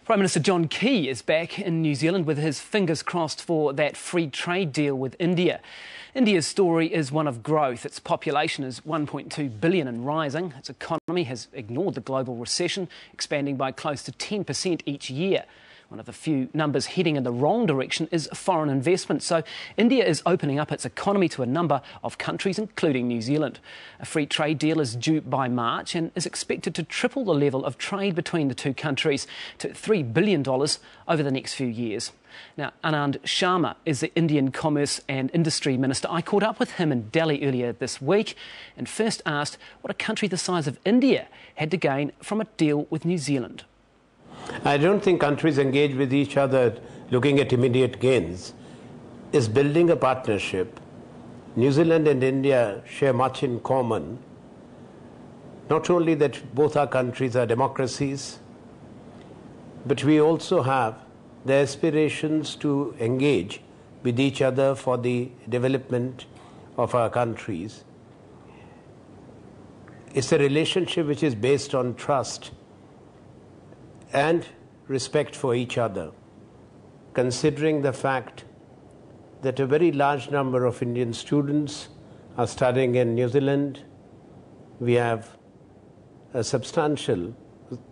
Prime Minister John Key is back in New Zealand with his fingers crossed for that free trade deal with India. India's story is one of growth. Its population is 1.2 billion and rising. Its economy has ignored the global recession, expanding by close to 10% each year. One of the few numbers heading in the wrong direction is foreign investment. So India is opening up its economy to a number of countries, including New Zealand. A free trade deal is due by March and is expected to triple the level of trade between the two countries to $3 billion over the next few years. Now, Anand Sharma is the Indian Commerce and Industry Minister. I caught up with him in Delhi earlier this week and first asked what a country the size of India had to gain from a deal with New Zealand. I don't think countries engage with each other looking at immediate gains. Is building a partnership. New Zealand and India share much in common. Not only that both our countries are democracies, but we also have the aspirations to engage with each other for the development of our countries. It's a relationship which is based on trust and respect for each other, considering the fact that a very large number of Indian students are studying in New Zealand. We have a substantial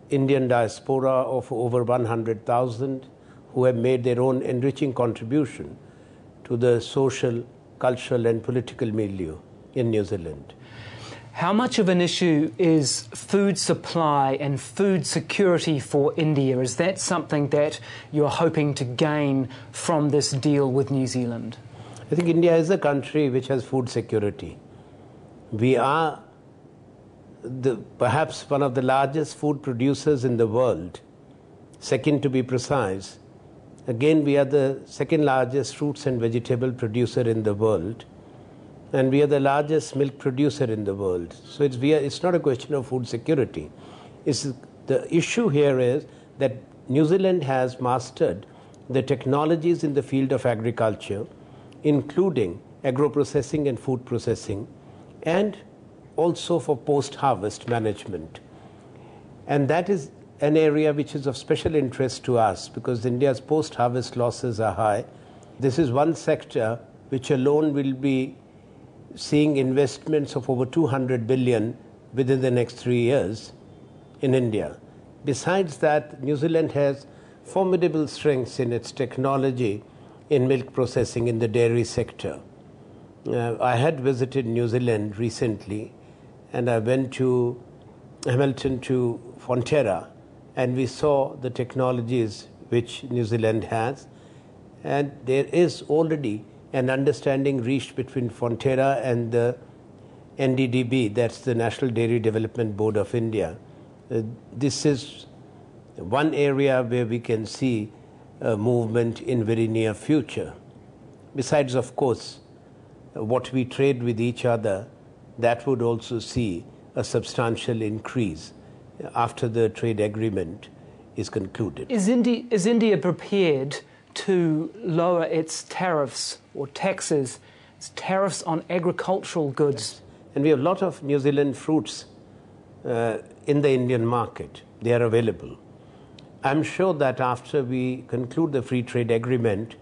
Indian diaspora of over 100,000 who have made their own enriching contribution to the social, cultural and political milieu in New Zealand. How much of an issue is food supply and food security for India? Is that something that you're hoping to gain from this deal with New Zealand? I think India is a country which has food security. We are perhaps one of the largest food producers in the world, second to be precise. Again, we are the second largest fruits and vegetable producer in the world. And we are the largest milk producer in the world. So it's not a question of food security. The issue here is that New Zealand has mastered the technologies in the field of agriculture, including agro-processing and food processing, and also for post-harvest management. And that is an area which is of special interest to us because India's post-harvest losses are high. This is one sector which alone will be seeing investments of over 200 billion within the next 3 years in India. Besides that, New Zealand has formidable strengths in its technology in milk processing in the dairy sector. I had visited New Zealand recently and I went to Hamilton to Fonterra and we saw the technologies which New Zealand has, and there is already an understanding reached between Fonterra and the NDDB, that's the National Dairy Development Board of India. This is one area where we can see a movement in very near future. Besides, of course, what we trade with each other, that would also see a substantial increase after the trade agreement is concluded. Is India prepared to lower its tariffs or taxes, its tariffs on agricultural goods? And we have a lot of New Zealand fruits in the Indian market. They are available. I'm sure that after we conclude the free trade agreement,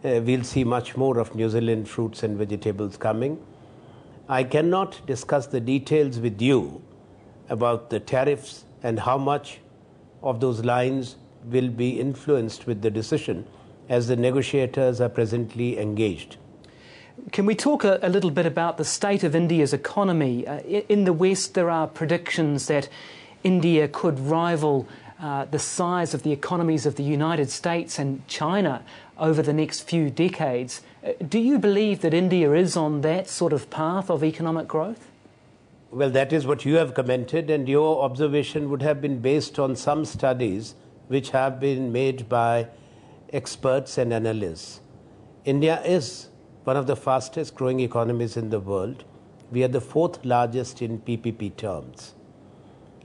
we'll see much more of New Zealand fruits and vegetables coming. I cannot discuss the details with you about the tariffs and how much of those lines will be influenced with the decision, as the negotiators are presently engaged. Can we talk a little bit about the state of India's economy? In the West, there are predictions that India could rival the size of the economies of the United States and China over the next few decades. Do you believe that India is on that sort of path of economic growth? Well, that is what you have commented, and your observation would have been based on some studies which have been made by experts and analysts. India is one of the fastest growing economies in the world. We are the fourth largest in PPP terms.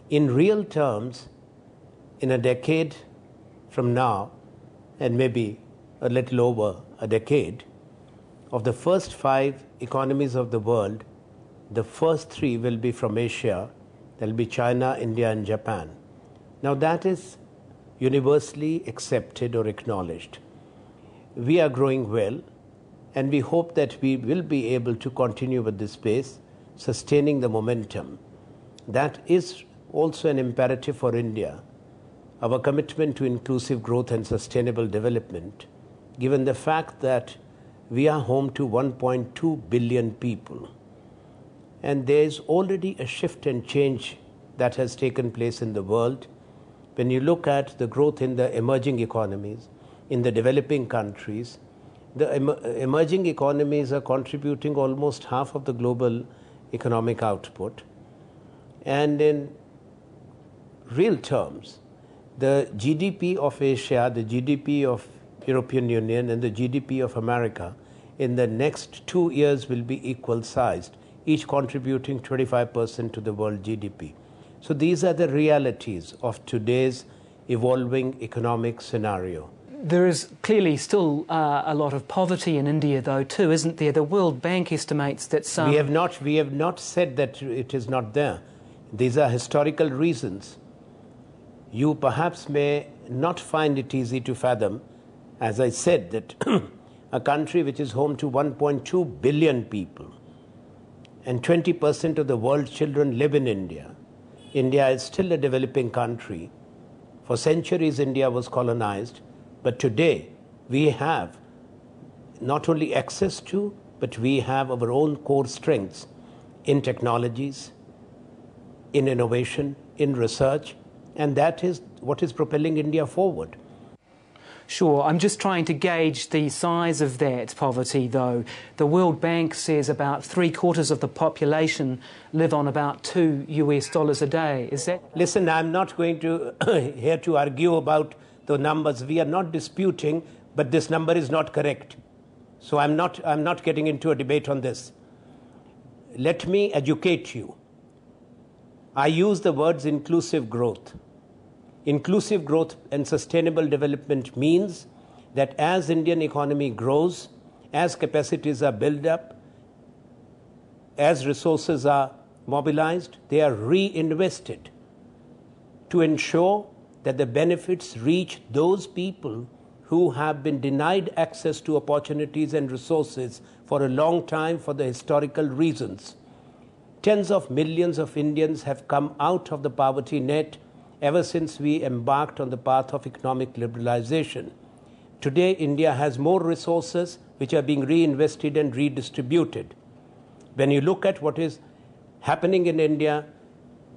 In real terms, in a decade from now, and maybe a little over a decade, of the first 5 economies of the world, the first 3 will be from Asia. There will be China, India and Japan. Now that is universally accepted or acknowledged. We are growing well, and we hope that we will be able to continue with this pace, sustaining the momentum. That is also an imperative for India, our commitment to inclusive growth and sustainable development, given the fact that we are home to 1.2 billion people. And there is already a shift and change that has taken place in the world. When you look at the growth in the emerging economies, in the developing countries, the emerging economies are contributing almost half of the global economic output. And in real terms, the GDP of Asia, the GDP of European Union, and the GDP of America in the next 2 years will be equal sized, each contributing 25% to the world GDP. So these are the realities of today's evolving economic scenario. There is clearly still a lot of poverty in India, though, too, isn't there? The World Bank estimates that some... We have not said that it is not there. These are historical reasons. You perhaps may not find it easy to fathom, as I said, that a country which is home to 1.2 billion people and 20% of the world's children live in India. India is still a developing country. For centuries, India was colonized. But today, we have not only access to, but we have our own core strengths in technologies, in innovation, in research, and that is what is propelling India forward. Sure, I'm just trying to gauge the size of that poverty, though. The World Bank says about 3/4 of the population live on about $2 a day. Is that... Listen, I'm not going to here to argue about the numbers. We are not disputing, but this number is not correct. So I'm not getting into a debate on this. Let me educate you. I use the words inclusive growth. Inclusive growth and sustainable development means that as Indian economy grows, as capacities are built up, as resources are mobilized, they are reinvested to ensure that the benefits reach those people who have been denied access to opportunities and resources for a long time for the historical reasons. Tens of millions of Indians have come out of the poverty net ever since we embarked on the path of economic liberalization. Today, India has more resources which are being reinvested and redistributed. When you look at what is happening in India,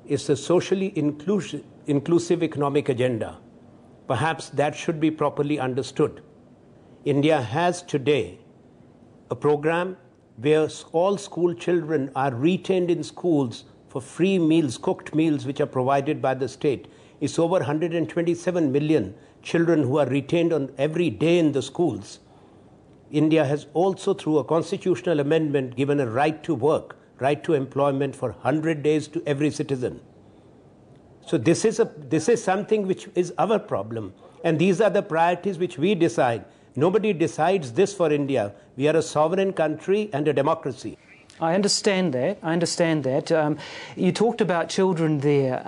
it's a socially inclusive economic agenda. Perhaps that should be properly understood. India has today a program where all school children are retained in schools for free meals, cooked meals, which are provided by the state. It's over 127 million children who are retained on every day in the schools. India has also, through a constitutional amendment, given a right to work, right to employment for 100 days to every citizen. So this is something which is our problem. And these are the priorities which we decide. Nobody decides this for India. We are a sovereign country and a democracy. I understand that. You talked about children there.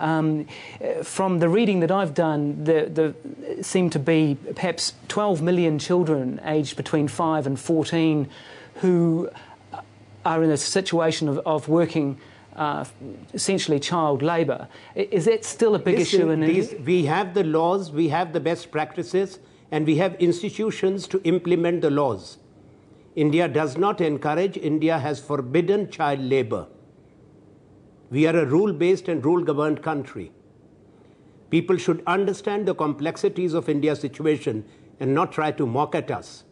From the reading that I've done, there seem to be perhaps 12 million children aged between 5 and 14 who are in a situation of working essentially child labour. Is that still a big issue in India? We have the laws, we have the best practices, and we have institutions to implement the laws. India does not encourage, India has forbidden child labour. We are a rule-based and rule-governed country. People should understand the complexities of India's situation and not try to mock at us.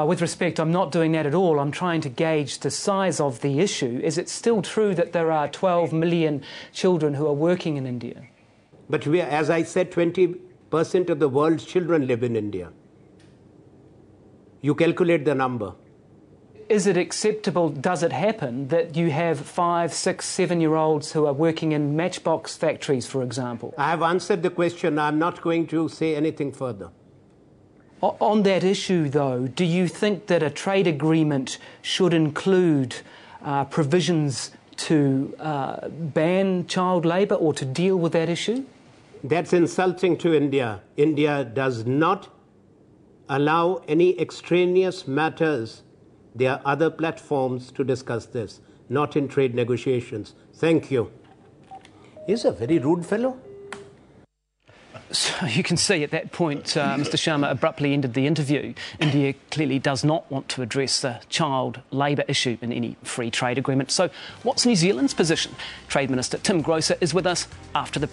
With respect, I'm not doing that at all. I'm trying to gauge the size of the issue. Is it still true that there are 12 million children who are working in India? But as I said, 20% of the world's children live in India. You calculate the number. Is it acceptable, does it happen, that you have 5, 6, 7-year-olds who are working in matchbox factories, for example? I have answered the question. I'm not going to say anything further. On that issue, though, do you think that a trade agreement should include provisions to ban child labour or to deal with that issue? That's insulting to India. India does not allow any extraneous matters. There are other platforms to discuss this, not in trade negotiations. Thank you. He's a very rude fellow. So you can see at that point, Mr. Sharma abruptly ended the interview. India clearly does not want to address the child labour issue in any free trade agreement. So what's New Zealand's position? Trade Minister Tim Grosser is with us after the